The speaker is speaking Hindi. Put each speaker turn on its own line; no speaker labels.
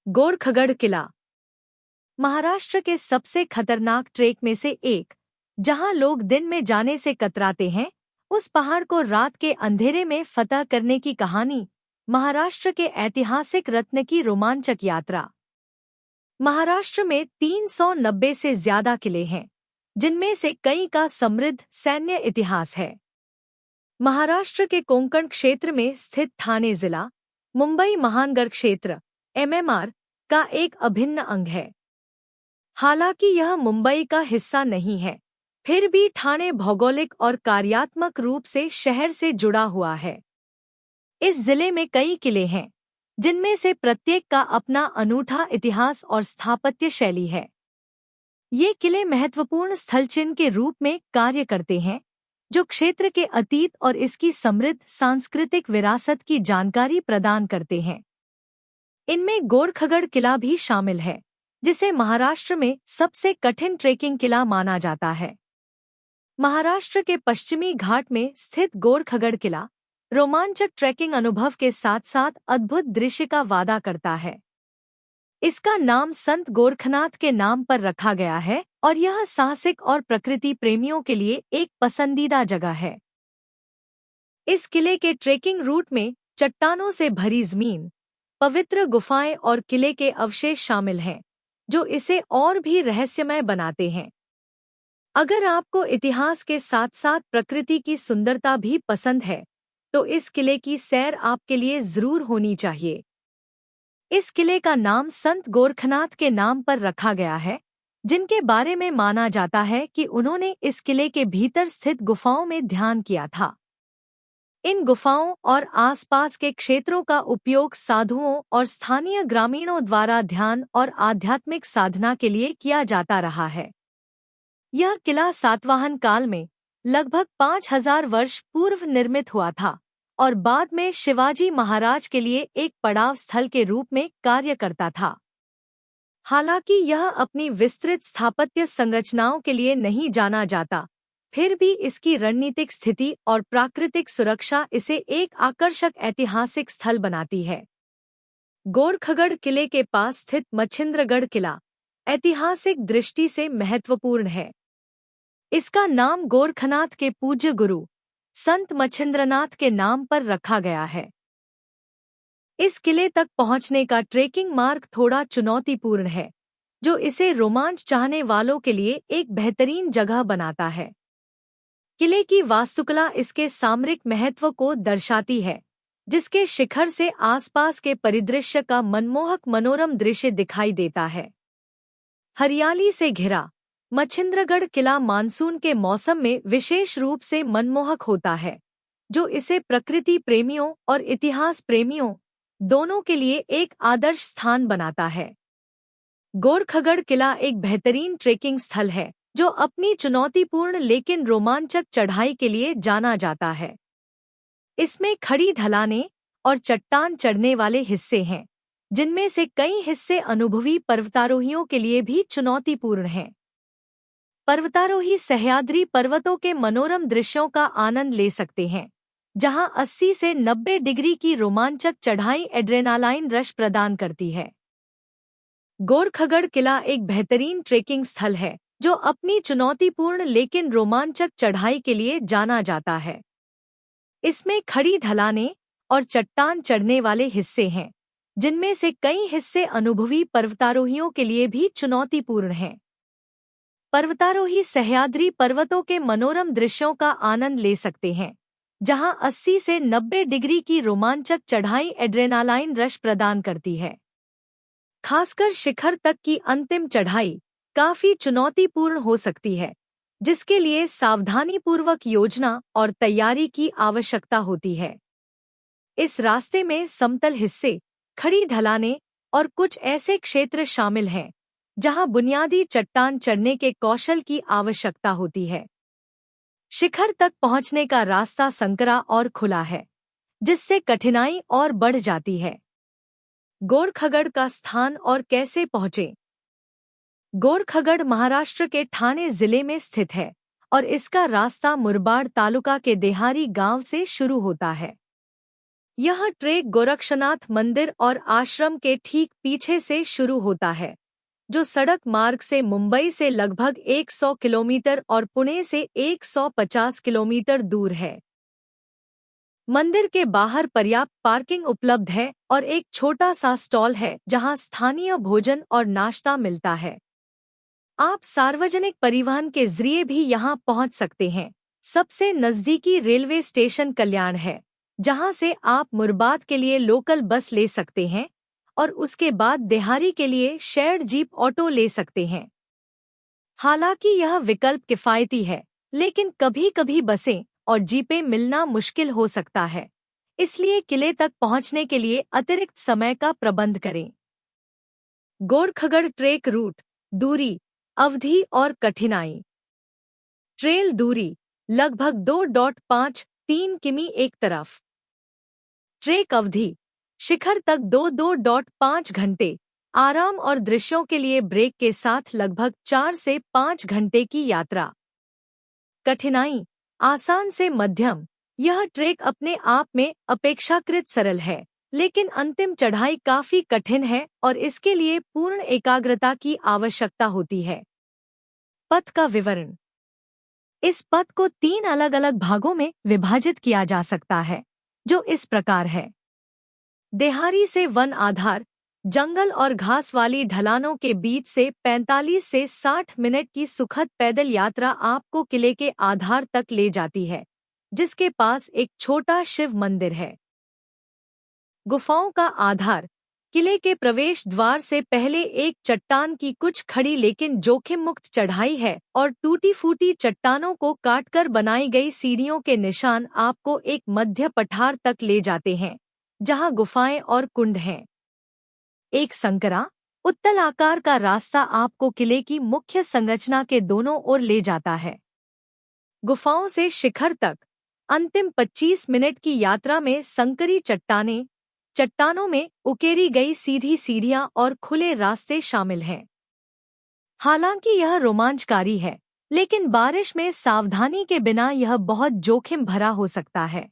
गोरखगढ़ किला महाराष्ट्र के सबसे खतरनाक ट्रेक में से एक, जहां लोग दिन में जाने से कतराते हैं। उस पहाड़ को रात के अंधेरे में फतह करने की कहानी, महाराष्ट्र के ऐतिहासिक रत्न की रोमांचक यात्रा। महाराष्ट्र में 390 से ज्यादा किले हैं, जिनमें से कई का समृद्ध सैन्य इतिहास है। महाराष्ट्र के कोंकण क्षेत्र में स्थित ठाणे जिला, मुंबई महानगर क्षेत्र (MMR) का एक अभिन्न अंग है। हालांकि यह मुंबई का हिस्सा नहीं है, फिर भी ठाणे भौगोलिक और कार्यात्मक रूप से शहर से जुड़ा हुआ है। इस जिले में कई किले हैं, जिनमें से प्रत्येक का अपना अनूठा इतिहास और स्थापत्य शैली है। ये किले महत्वपूर्ण स्थलचिन्ह के रूप में कार्य करते हैं, जो क्षेत्र के अतीत और इसकी समृद्ध सांस्कृतिक विरासत की जानकारी प्रदान करते हैं। इनमें गोरखगढ़ किला भी शामिल है, जिसे महाराष्ट्र में सबसे कठिन ट्रेकिंग किला माना जाता है। महाराष्ट्र के पश्चिमी घाट में स्थित गोरखगढ़ किला रोमांचक ट्रैकिंग अनुभव के साथ साथ अद्भुत दृश्य का वादा करता है। इसका नाम संत गोरखनाथ के नाम पर रखा गया है और यह साहसिक और प्रकृति प्रेमियों के लिए एक पसंदीदा जगह है। इस किले के ट्रेकिंग रूट में चट्टानों से भरी जमीन, पवित्र गुफाएं और किले के अवशेष शामिल हैं, जो इसे और भी रहस्यमय बनाते हैं। अगर आपको इतिहास के साथ साथ प्रकृति की सुंदरता भी पसंद है, तो इस किले की सैर आपके लिए जरूर होनी चाहिए। इस किले का नाम संत गोरखनाथ के नाम पर रखा गया है, जिनके बारे में माना जाता है कि उन्होंने इस किले के भीतर स्थित गुफाओं में ध्यान किया था। इन गुफाओं और आसपास के क्षेत्रों का उपयोग साधुओं और स्थानीय ग्रामीणों द्वारा ध्यान और आध्यात्मिक साधना के लिए किया जाता रहा है। यह किला सातवाहन काल में लगभग 5000 वर्ष पूर्व निर्मित हुआ था और बाद में शिवाजी महाराज के लिए एक पड़ाव स्थल के रूप में कार्य करता था। हालांकि यह अपनी विस्तृत स्थापत्य संरचनाओं के लिए नहीं जाना जाता, फिर भी इसकी रणनीतिक स्थिति और प्राकृतिक सुरक्षा इसे एक आकर्षक ऐतिहासिक स्थल बनाती है। गोरखगढ़ किले के पास स्थित मच्छिंद्रगढ़ किला ऐतिहासिक दृष्टि से महत्वपूर्ण है। इसका नाम गोरखनाथ के पूज्य गुरु संत मच्छिंद्रनाथ के नाम पर रखा गया है। इस किले तक पहुंचने का ट्रेकिंग मार्ग थोड़ा चुनौतीपूर्ण है, जो इसे रोमांच चाहने वालों के लिए एक बेहतरीन जगह बनाता है। किले की वास्तुकला इसके सामरिक महत्व को दर्शाती है, जिसके शिखर से आसपास के परिदृश्य का मनमोहक मनोरम दृश्य दिखाई देता है। हरियाली से घिरा मच्छिंद्रगढ़ किला मानसून के मौसम में विशेष रूप से मनमोहक होता है, जो इसे प्रकृति प्रेमियों और इतिहास प्रेमियों दोनों के लिए एक आदर्श स्थान बनाता है। गोरखगढ़ किला एक बेहतरीन ट्रेकिंग स्थल है, जो अपनी चुनौतीपूर्ण लेकिन रोमांचक चढ़ाई के लिए जाना जाता है। इसमें खड़ी ढलानें और चट्टान चढ़ने वाले हिस्से हैं, जिनमें से कई हिस्से अनुभवी पर्वतारोहियों के लिए भी चुनौतीपूर्ण हैं। पर्वतारोही सह्याद्री पर्वतों के मनोरम दृश्यों का आनंद ले सकते हैं, जहां 80 से 90 डिग्री की रोमांचक चढ़ाई एड्रेनालाइन रश प्रदान करती है। गोरखगढ़ किला एक बेहतरीन ट्रेकिंग स्थल है, जो अपनी चुनौतीपूर्ण लेकिन रोमांचक चढ़ाई के लिए जाना जाता है। इसमें खड़ी ढलानें और चट्टान चढ़ने वाले हिस्से हैं, जिनमें से कई हिस्से अनुभवी पर्वतारोहियों के लिए भी चुनौतीपूर्ण हैं। पर्वतारोही सह्याद्री पर्वतों के मनोरम दृश्यों का आनंद ले सकते हैं, जहां 80 से 90 डिग्री की रोमांचक चढ़ाई एड्रेनालाइन रश प्रदान करती है। खासकर शिखर तक की अंतिम चढ़ाई काफी चुनौतीपूर्ण हो सकती है, जिसके लिए सावधानीपूर्वक योजना और तैयारी की आवश्यकता होती है। इस रास्ते में समतल हिस्से, खड़ी ढलानें और कुछ ऐसे क्षेत्र शामिल हैं, जहां बुनियादी चट्टान चढ़ने के कौशल की आवश्यकता होती है। शिखर तक पहुंचने का रास्ता संकरा और खुला है, जिससे कठिनाई और बढ़ जाती है। गोरखगढ़ का स्थान और कैसे पहुंचे। गोरखगढ़ महाराष्ट्र के ठाणे जिले में स्थित है और इसका रास्ता मुरबाड तालुका के देहारी गांव से शुरू होता है। यह ट्रेक गोरक्षनाथ मंदिर और आश्रम के ठीक पीछे से शुरू होता है, जो सड़क मार्ग से मुंबई से लगभग 100 किलोमीटर और पुणे से 150 किलोमीटर दूर है। मंदिर के बाहर पर्याप्त पार्किंग उपलब्ध है और एक छोटा सा स्टॉल है जहां स्थानीय भोजन और नाश्ता मिलता है। आप सार्वजनिक परिवहन के जरिए भी यहां पहुंच सकते हैं। सबसे नजदीकी रेलवे स्टेशन कल्याण है, जहां से आप मुरबाद के लिए लोकल बस ले सकते हैं और उसके बाद देहारी के लिए शेयर्ड जीप ऑटो ले सकते हैं। हालांकि यह विकल्प किफ़ायती है, लेकिन कभी-कभी बसें और जीपें मिलना मुश्किल हो सकता है, इसलिए किले तक पहुंचने के लिए अतिरिक्त समय का प्रबंध करें। गोरखगढ़ ट्रेक रूट, दूरी, अवधि और कठिनाई। ट्रेल दूरी लगभग 2.53 किमी एक तरफ। ट्रेक अवधि शिखर तक 2.5 घंटे, आराम और दृश्यों के लिए ब्रेक के साथ लगभग 4 से 5 घंटे की यात्रा। कठिनाई आसान से मध्यम। यह ट्रेक अपने आप में अपेक्षाकृत सरल है, लेकिन अंतिम चढ़ाई काफी कठिन है और इसके लिए पूर्ण एकाग्रता की आवश्यकता होती है। पथ का विवरण। इस पथ को 3 अलग-अलग भागों में विभाजित किया जा सकता है, जो इस प्रकार है। देहारी से वन आधार, जंगल और घास वाली ढलानों के बीच से 45 से 60 मिनट की सुखद पैदल यात्रा आपको किले के आधार तक ले जाती है, जिसके पास एक छोटा शिव मंदिर है। गुफाओं का आधार। किले के प्रवेश द्वार से पहले एक चट्टान की कुछ खड़ी लेकिन जोखिम मुक्त चढ़ाई है और टूटी फूटी चट्टानों को काटकर बनाई गई सीढ़ियों के निशान आपको एक मध्य पठार तक ले जाते हैं, जहां गुफाएं और कुंड हैं। एक संकरा, उत्तल आकार का रास्ता आपको किले की मुख्य संरचना के दोनों ओर ले जाता है। गुफाओं से शिखर तक अंतिम 25 मिनट की यात्रा में संकरी चट्टानें, चट्टानों में उकेरी गई सीधी सीढ़ियां और खुले रास्ते शामिल हैं। हालांकि यह रोमांचकारी है, लेकिन बारिश में सावधानी के बिना यह बहुत जोखिम भरा हो सकता है।